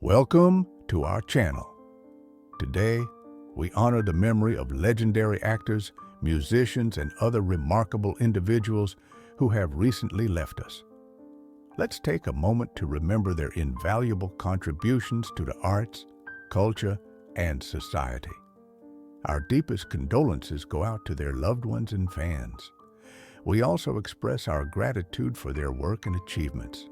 Welcome to our channel. Today, we honor the memory of legendary actors, musicians, and other remarkable individuals who have recently left us. Let's take a moment to remember their invaluable contributions to the arts, culture, and society. Our deepest condolences go out to their loved ones and fans. We also express our gratitude for their work and achievements,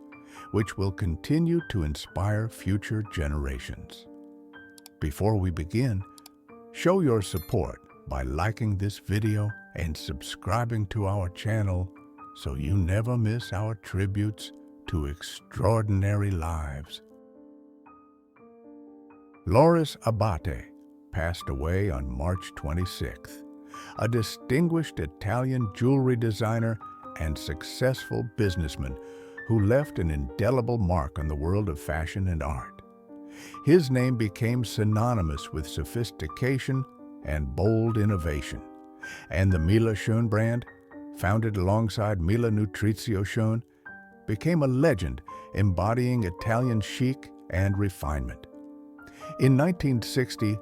which will continue to inspire future generations. Before we begin, show your support by liking this video and subscribing to our channel so you never miss our tributes to extraordinary lives. Loris Abate passed away on March 26th, a distinguished Italian jewelry designer and successful businessman who left an indelible mark on the world of fashion and art. His name became synonymous with sophistication and bold innovation, and the Mila Schön brand, founded alongside Mila Nutrizio Schön, became a legend embodying Italian chic and refinement. In 1960,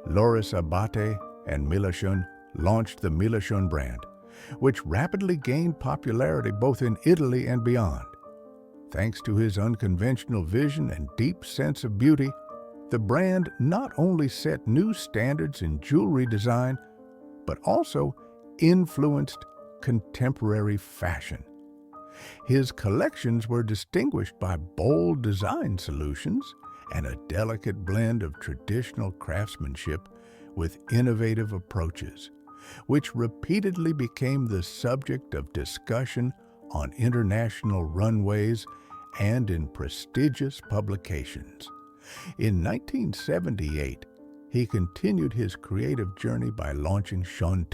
Loris Abate and Mila Schön launched the Mila Schön brand, which rapidly gained popularity both in Italy and beyond. Thanks to his unconventional vision and deep sense of beauty, the brand not only set new standards in jewelry design, but also influenced contemporary fashion. His collections were distinguished by bold design solutions and a delicate blend of traditional craftsmanship with innovative approaches, which repeatedly became the subject of discussion on international runways and in prestigious publications. In 1978, he continued his creative journey by launching Schön,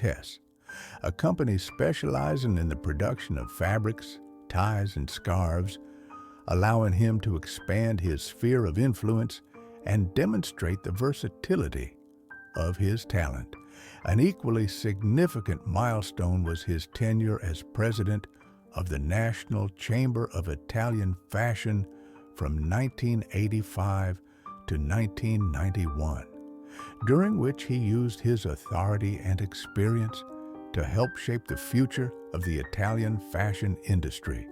a company specializing in the production of fabrics, ties, and scarves, allowing him to expand his sphere of influence and demonstrate the versatility of his talent. An equally significant milestone was his tenure as president of the National Chamber of Italian Fashion from 1985 to 1991, during which he used his authority and experience to help shape the future of the Italian fashion industry.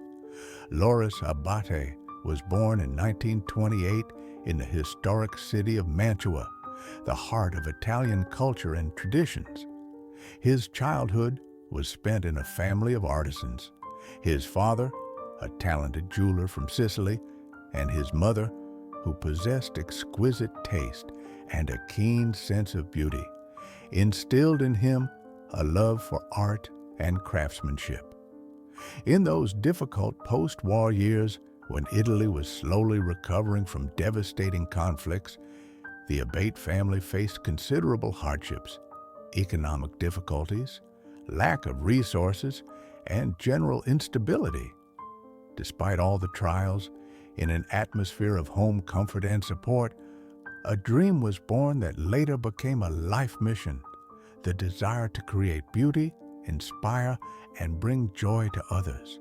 Loris Abate was born in 1928 in the historic city of Mantua, the heart of Italian culture and traditions. His childhood was spent in a family of artisans. His father, a talented jeweler from Sicily, and his mother, who possessed exquisite taste and a keen sense of beauty, instilled in him a love for art and craftsmanship. In those difficult post-war years, when Italy was slowly recovering from devastating conflicts, the Abate family faced considerable hardships, economic difficulties, lack of resources, and general instability. Despite all the trials, in an atmosphere of home comfort and support, a dream was born that later became a life mission: the desire to create beauty, inspire, and bring joy to others.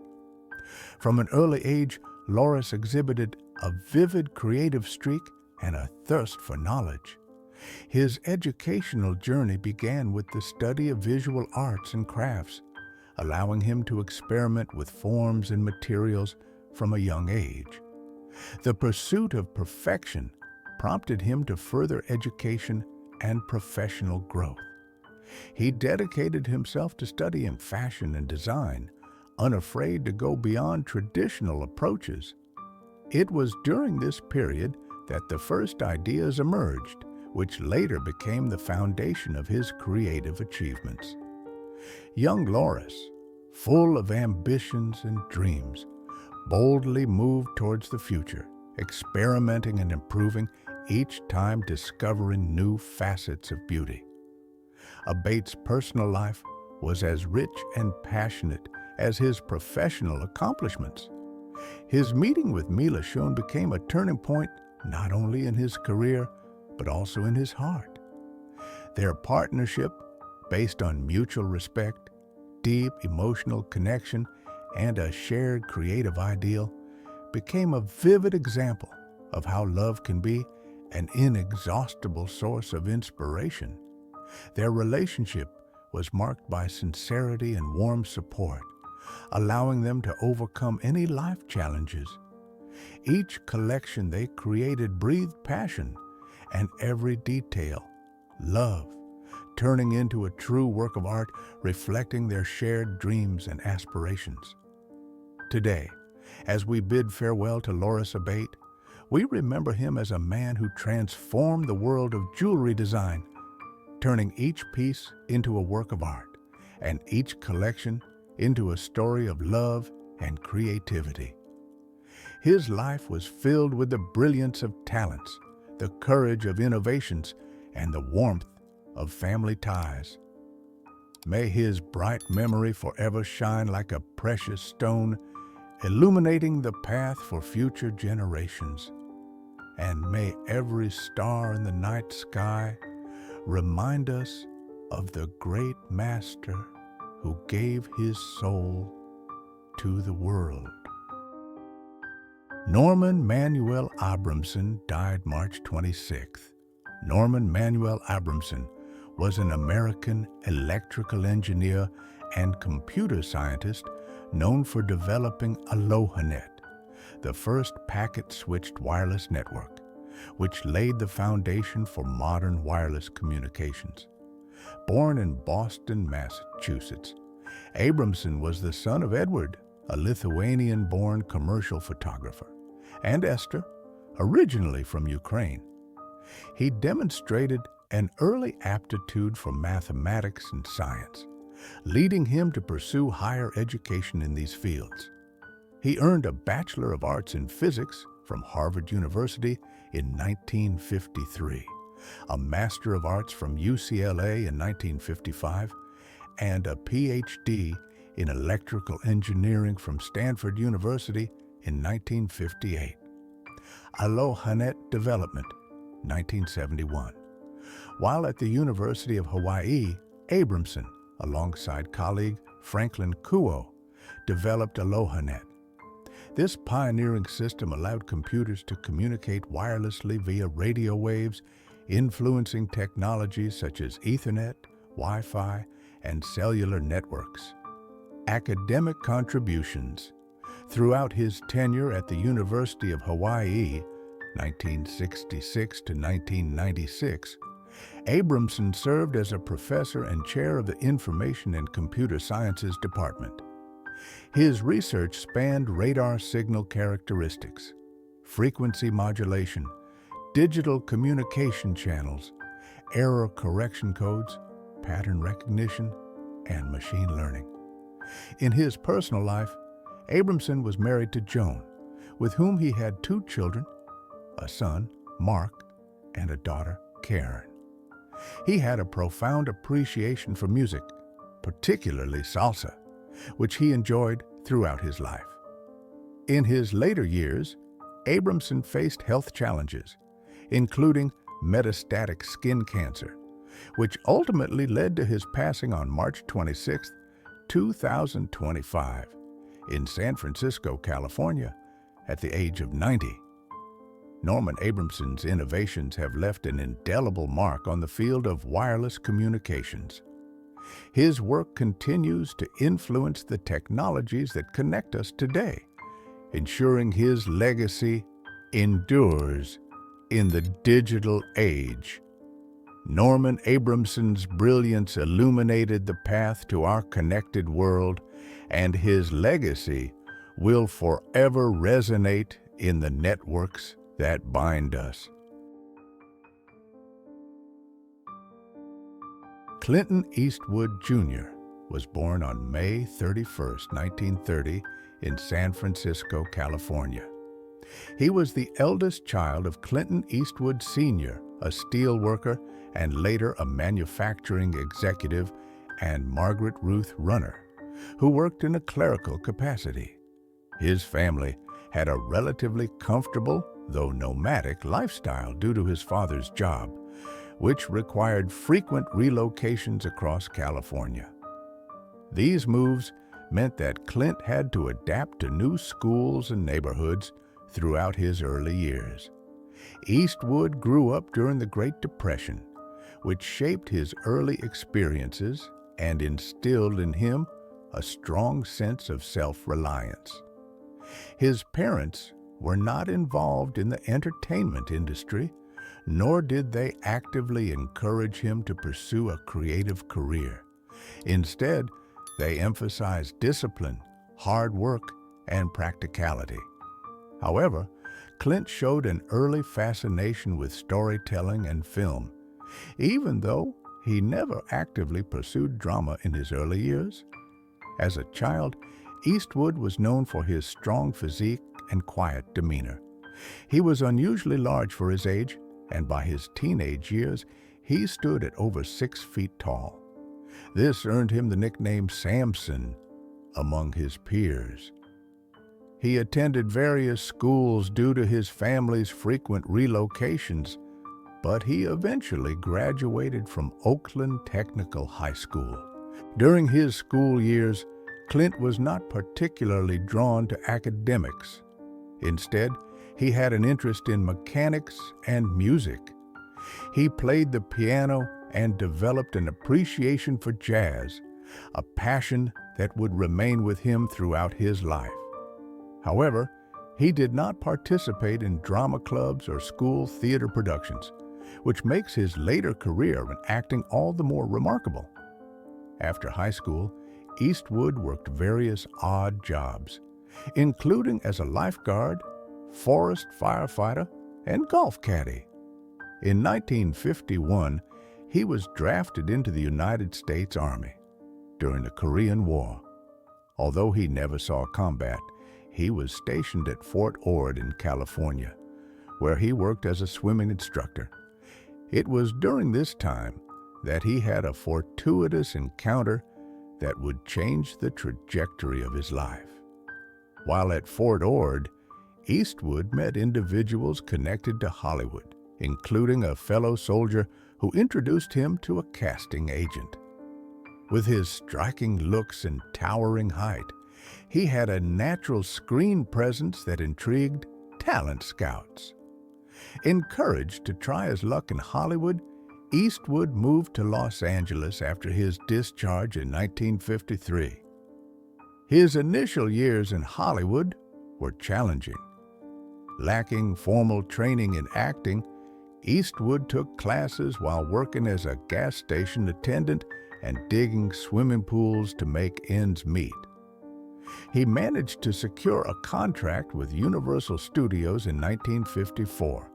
From an early age, Loris exhibited a vivid creative streak and a thirst for knowledge. His educational journey began with the study of visual arts and crafts, allowing him to experiment with forms and materials from a young age. The pursuit of perfection prompted him to further education and professional growth. He dedicated himself to studying fashion and design, unafraid to go beyond traditional approaches. It was during this period that the first ideas emerged, which later became the foundation of his creative achievements. Young Loris, full of ambitions and dreams, boldly moved towards the future, experimenting and improving, each time discovering new facets of beauty. Abate's personal life was as rich and passionate as his professional accomplishments. His meeting with Mila Schön became a turning point not only in his career, but also in his heart. Their partnership, based on mutual respect, deep emotional connection, and a shared creative ideal, became a vivid example of how love can be an inexhaustible source of inspiration. Their relationship was marked by sincerity and warm support, allowing them to overcome any life challenges. Each collection they created breathed passion, and every detail, love, turning into a true work of art reflecting their shared dreams and aspirations. Today, as we bid farewell to Loris Abate, we remember him as a man who transformed the world of jewelry design, turning each piece into a work of art and each collection into a story of love and creativity. His life was filled with the brilliance of talents, the courage of innovations, and the warmth of family ties. May his bright memory forever shine like a precious stone, illuminating the path for future generations. And may every star in the night sky remind us of the great master who gave his soul to the world. Norman Manuel Abramson died March 26th. Norman Manuel Abramson was an American electrical engineer and computer scientist known for developing AlohaNet, the first packet-switched wireless network, which laid the foundation for modern wireless communications. Born in Boston, Massachusetts, Abramson was the son of Edward, a Lithuanian-born commercial photographer, and Esther, originally from Ukraine. He demonstrated an early aptitude for mathematics and science, leading him to pursue higher education in these fields. He earned a Bachelor of Arts in Physics from Harvard University in 1953, a Master of Arts from UCLA in 1955, and a PhD in Electrical Engineering from Stanford University in 1958. AlohaNet Development, 1971. While at the University of Hawaii, Abramson, alongside colleague Franklin Kuo, developed AlohaNet. This pioneering system allowed computers to communicate wirelessly via radio waves, influencing technologies such as Ethernet, Wi-Fi, and cellular networks. Academic contributions. Throughout his tenure at the University of Hawaii, 1966 to 1996, Abramson served as a professor and chair of the Information and Computer Sciences Department. His research spanned radar signal characteristics, frequency modulation, digital communication channels, error correction codes, pattern recognition, and machine learning. In his personal life, Abramson was married to Joan, with whom he had 2 children, a son, Mark, and a daughter, Karen. He had a profound appreciation for music, particularly salsa, which he enjoyed throughout his life. In his later years, Abramson faced health challenges, including metastatic skin cancer, which ultimately led to his passing on March 26, 2025, in San Francisco, California, at the age of 90. Norman Abramson's innovations have left an indelible mark on the field of wireless communications. His work continues to influence the technologies that connect us today, ensuring his legacy endures in the digital age. Norman Abramson's brilliance illuminated the path to our connected world, and his legacy will forever resonate in the networks that bind us. Clinton Eastwood Jr. was born on May 31, 1930, in San Francisco, California. He was the eldest child of Clinton Eastwood Sr., a steel worker and later a manufacturing executive, and Margaret Ruth Runner, who worked in a clerical capacity. His family had a relatively comfortable, though nomadic, lifestyle due to his father's job, which required frequent relocations across California. These moves meant that Clint had to adapt to new schools and neighborhoods throughout his early years. Eastwood grew up during the Great Depression, which shaped his early experiences and instilled in him a strong sense of self-reliance. His parents were not involved in the entertainment industry, nor did they actively encourage him to pursue a creative career. Instead, they emphasized discipline, hard work, and practicality. However, Clint showed an early fascination with storytelling and film, even though he never actively pursued drama in his early years. As a child, Eastwood was known for his strong physique and quiet demeanor. He was unusually large for his age, and by his teenage years, he stood at over 6 feet tall. This earned him the nickname Samson among his peers. He attended various schools due to his family's frequent relocations, but he eventually graduated from Oakland Technical High School. During his school years, Clint was not particularly drawn to academics. Instead, he had an interest in mechanics and music. He played the piano and developed an appreciation for jazz, a passion that would remain with him throughout his life. However, he did not participate in drama clubs or school theater productions, which makes his later career in acting all the more remarkable. After high school, Eastwood worked various odd jobs, including as a lifeguard, forest firefighter, and golf caddy. In 1951, he was drafted into the United States Army during the Korean War. Although he never saw combat, he was stationed at Fort Ord in California, where he worked as a swimming instructor. It was during this time that he had a fortuitous encounter that would change the trajectory of his life. While at Fort Ord, Eastwood met individuals connected to Hollywood, including a fellow soldier who introduced him to a casting agent. With his striking looks and towering height, he had a natural screen presence that intrigued talent scouts. Encouraged to try his luck in Hollywood, Eastwood moved to Los Angeles after his discharge in 1953. His initial years in Hollywood were challenging. Lacking formal training in acting, Eastwood took classes while working as a gas station attendant and digging swimming pools to make ends meet. He managed to secure a contract with Universal Studios in 1954,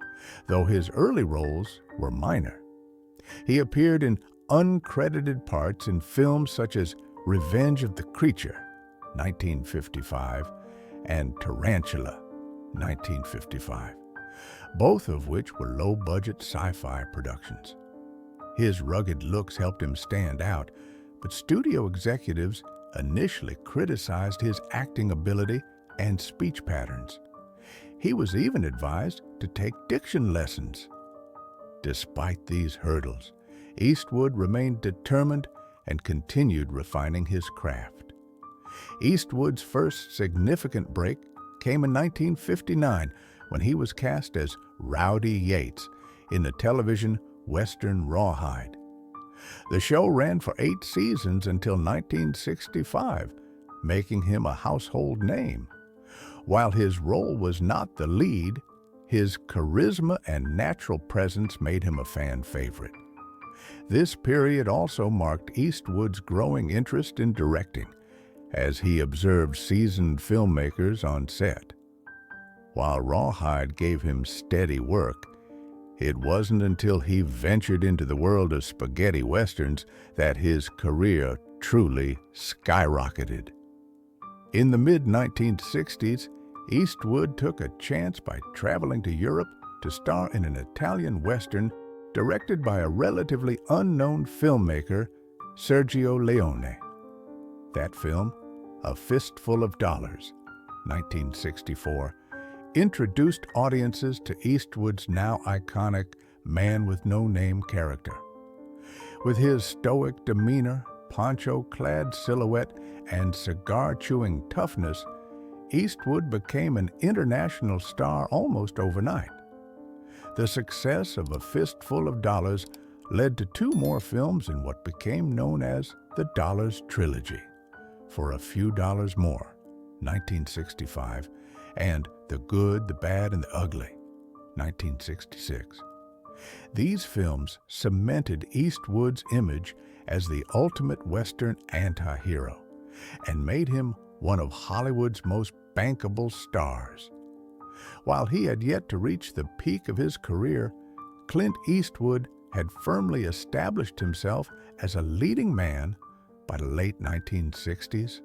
though his early roles were minor. He appeared in uncredited parts in films such as Revenge of the Creature, 1955, and Tarantula, 1955, both of which were low-budget sci-fi productions. His rugged looks helped him stand out, but studio executives initially criticized his acting ability and speech patterns. He was even advised to take diction lessons. Despite these hurdles, Eastwood remained determined and continued refining his craft. Eastwood's first significant break came in 1959 when he was cast as Rowdy Yates in the television Western Rawhide. The show ran for 8 seasons until 1965, making him a household name. While his role was not the lead, his charisma and natural presence made him a fan favorite. This period also marked Eastwood's growing interest in directing, as he observed seasoned filmmakers on set. While Rawhide gave him steady work, it wasn't until he ventured into the world of spaghetti westerns that his career truly skyrocketed. In the mid-1960s, Eastwood took a chance by traveling to Europe to star in an Italian western directed by a relatively unknown filmmaker, Sergio Leone. That film, A Fistful of Dollars, 1964, introduced audiences to Eastwood's now iconic man-with-no-name character. With his stoic demeanor, poncho-clad silhouette, and cigar-chewing toughness, Eastwood became an international star almost overnight. The success of A Fistful of Dollars led to two more films in what became known as the Dollars Trilogy, For a Few Dollars More, 1965, and The Good, the Bad, and the Ugly, 1966. These films cemented Eastwood's image as the ultimate Western anti-hero and made him one of Hollywood's most bankable stars. While he had yet to reach the peak of his career, Clint Eastwood had firmly established himself as a leading man by the late 1960s.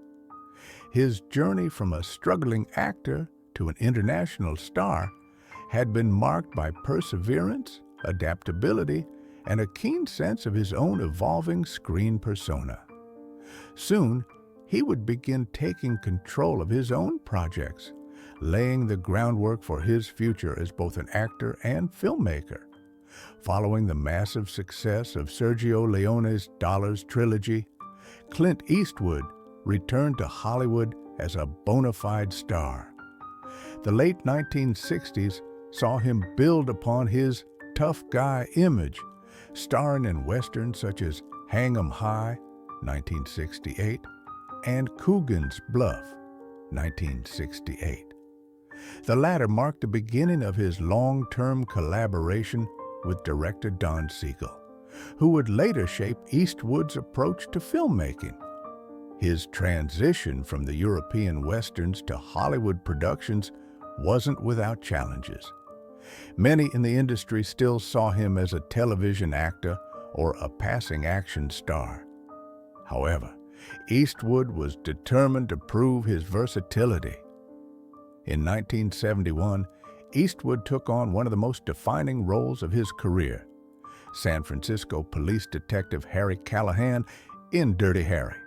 His journey from a struggling actor to an international star had been marked by perseverance, adaptability, and a keen sense of his own evolving screen persona. Soon, he would begin taking control of his own projects, laying the groundwork for his future as both an actor and filmmaker. Following the massive success of Sergio Leone's Dollars Trilogy, Clint Eastwood returned to Hollywood as a bona fide star. The late 1960s saw him build upon his tough guy image, starring in westerns such as Hang 'em High, 1968, and Coogan's Bluff, 1968. The latter marked the beginning of his long-term collaboration with director Don Siegel, who would later shape Eastwood's approach to filmmaking. His transition from the European westerns to Hollywood productions wasn't without challenges. Many in the industry still saw him as a television actor or a passing action star. However, Eastwood was determined to prove his versatility. In 1971, Eastwood took on one of the most defining roles of his career, San Francisco police detective Harry Callahan in Dirty Harry.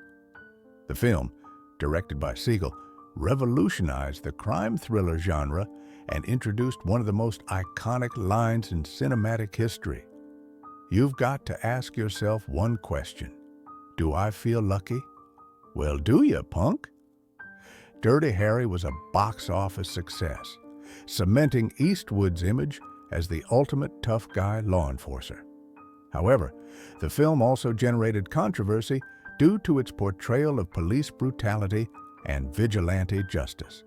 The film, directed by Siegel, revolutionized the crime thriller genre and introduced one of the most iconic lines in cinematic history. You've got to ask yourself one question. Do I feel lucky? Well, do you, punk? Dirty Harry was a box office success, cementing Eastwood's image as the ultimate tough guy law enforcer. However, the film also generated controversy due to its portrayal of police brutality and vigilante justice.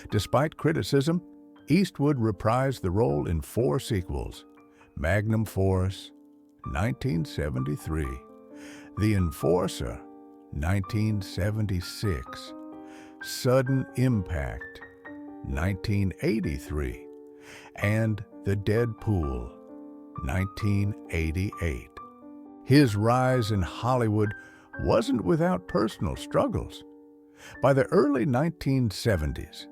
Despite criticism, Eastwood reprised the role in 4 sequels: Magnum Force, 1973, The Enforcer, 1976, Sudden Impact, 1983, and The Dead Pool, 1988. His rise in Hollywood wasn't without personal struggles. By the early 1970s,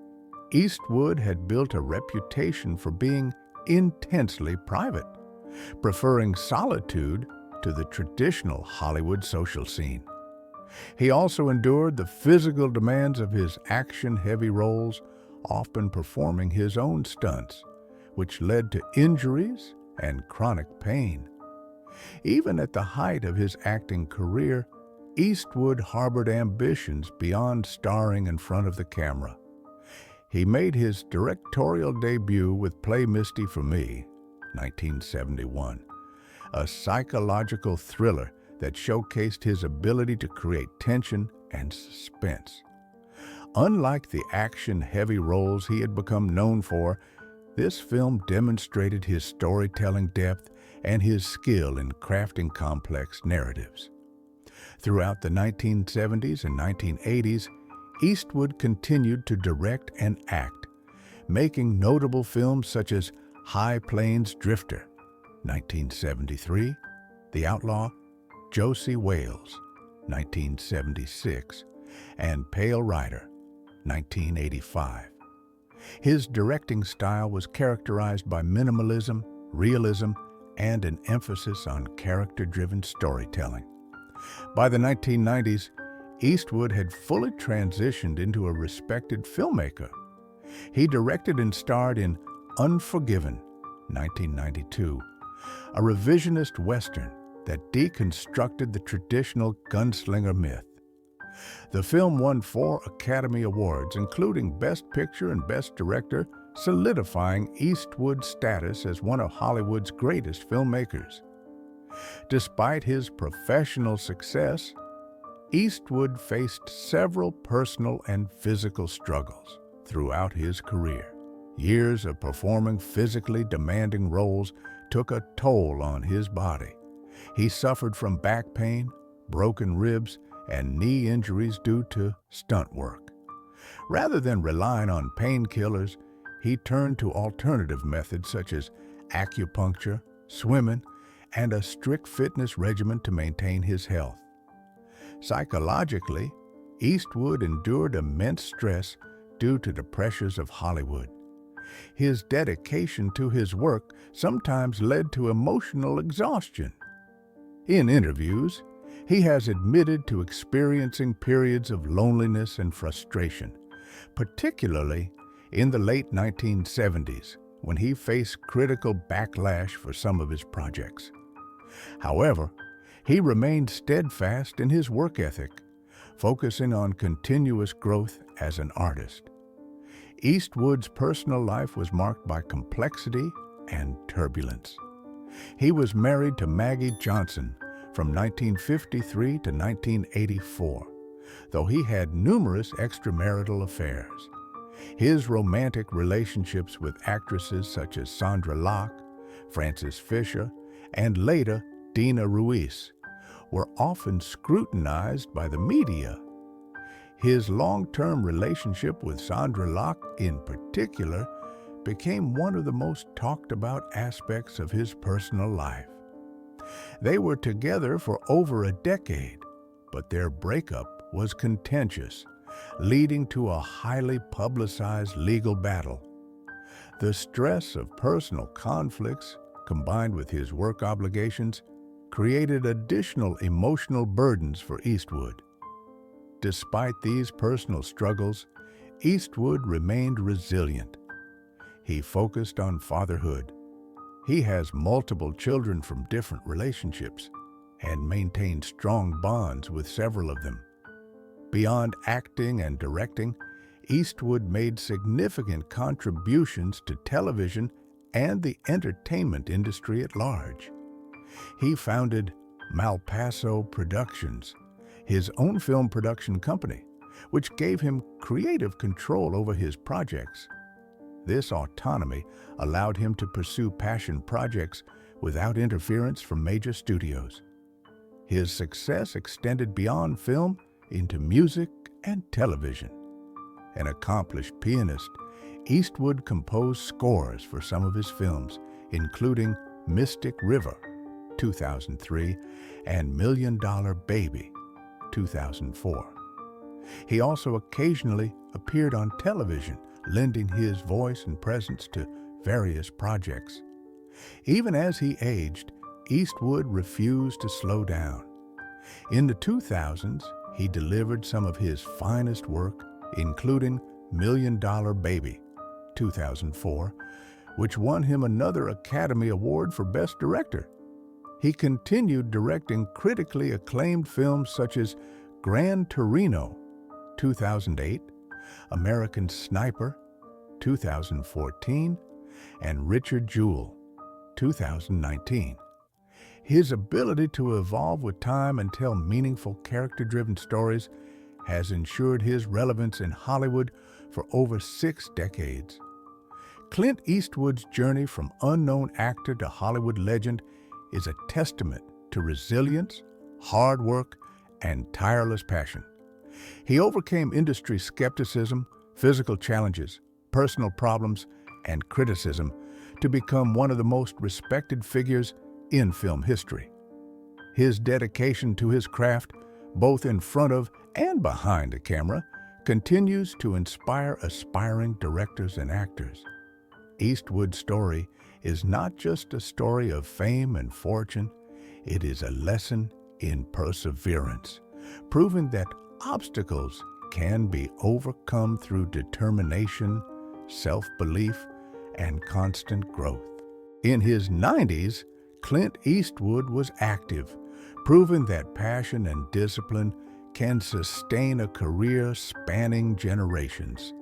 Eastwood had built a reputation for being intensely private, preferring solitude to the traditional Hollywood social scene. He also endured the physical demands of his action-heavy roles, often performing his own stunts, which led to injuries and chronic pain. Even at the height of his acting career, Eastwood harbored ambitions beyond starring in front of the camera. He made his directorial debut with Play Misty for Me, 1971, a psychological thriller that showcased his ability to create tension and suspense. Unlike the action-heavy roles he had become known for, this film demonstrated his storytelling depth and his skill in crafting complex narratives. Throughout the 1970s and 1980s, Eastwood continued to direct and act, making notable films such as High Plains Drifter, 1973, The Outlaw, Josie Wales, 1976, and Pale Rider, 1985. His directing style was characterized by minimalism, realism, and an emphasis on character-driven storytelling. By the 1990s, Eastwood had fully transitioned into a respected filmmaker. He directed and starred in Unforgiven, 1992, a revisionist Western that deconstructed the traditional gunslinger myth. The film won 4 Academy Awards, including Best Picture and Best Director solidifying Eastwood's status as one of Hollywood's greatest filmmakers. Despite his professional success, Eastwood faced several personal and physical struggles throughout his career. Years of performing physically demanding roles took a toll on his body. He suffered from back pain, broken ribs, and knee injuries due to stunt work. Rather than relying on painkillers, he turned to alternative methods such as acupuncture, swimming, and a strict fitness regimen to maintain his health. Psychologically, Eastwood endured immense stress due to the pressures of Hollywood. His dedication to his work sometimes led to emotional exhaustion. In interviews, he has admitted to experiencing periods of loneliness and frustration, particularly in the late 1970s when he faced critical backlash for some of his projects. However, he remained steadfast in his work ethic, focusing on continuous growth as an artist. Eastwood's personal life was marked by complexity and turbulence. He was married to Maggie Johnson from 1953 to 1984, though he had numerous extramarital affairs. His romantic relationships with actresses such as Sandra Locke, Frances Fisher, and later Dina Ruiz were often scrutinized by the media. His long-term relationship with Sandra Locke in particular became one of the most talked about aspects of his personal life. They were together for over a decade, but their breakup was contentious, leading to a highly publicized legal battle. The stress of personal conflicts, combined with his work obligations, created additional emotional burdens for Eastwood. Despite these personal struggles, Eastwood remained resilient. He focused on fatherhood. He has multiple children from different relationships and maintained strong bonds with several of them. Beyond acting and directing, Eastwood made significant contributions to television and the entertainment industry at large. He founded Malpaso Productions, his own film production company, which gave him creative control over his projects. This autonomy allowed him to pursue passion projects without interference from major studios. His success extended beyond film into music and television. An accomplished pianist, Eastwood composed scores for some of his films, including Mystic River, 2003, and $1 Million Baby, 2004. He also occasionally appeared on television, lending his voice and presence to various projects. Even as he aged, Eastwood refused to slow down. In the 2000s, he delivered some of his finest work, including $1 Million Baby, 2004, which won him another Academy Award for Best Director. He continued directing critically acclaimed films such as Gran Torino, 2008, American Sniper, 2014, and Richard Jewell, 2019. His ability to evolve with time and tell meaningful, character-driven stories has ensured his relevance in Hollywood for over 6 decades. Clint Eastwood's journey from unknown actor to Hollywood legend is a testament to resilience, hard work, and tireless passion. He overcame industry skepticism, physical challenges, personal problems, and criticism to become one of the most respected figures in film history. His dedication to his craft, both in front of and behind the camera, continues to inspire aspiring directors and actors. Eastwood's story is not just a story of fame and fortune, it is a lesson in perseverance, proving that obstacles can be overcome through determination, self-belief, and constant growth. In his 90s, Clint Eastwood was active, proving that passion and discipline can sustain a career spanning generations.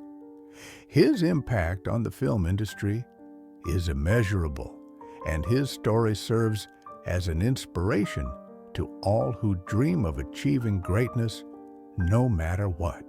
His impact on the film industry is immeasurable, and his story serves as an inspiration to all who dream of achieving greatness no matter what.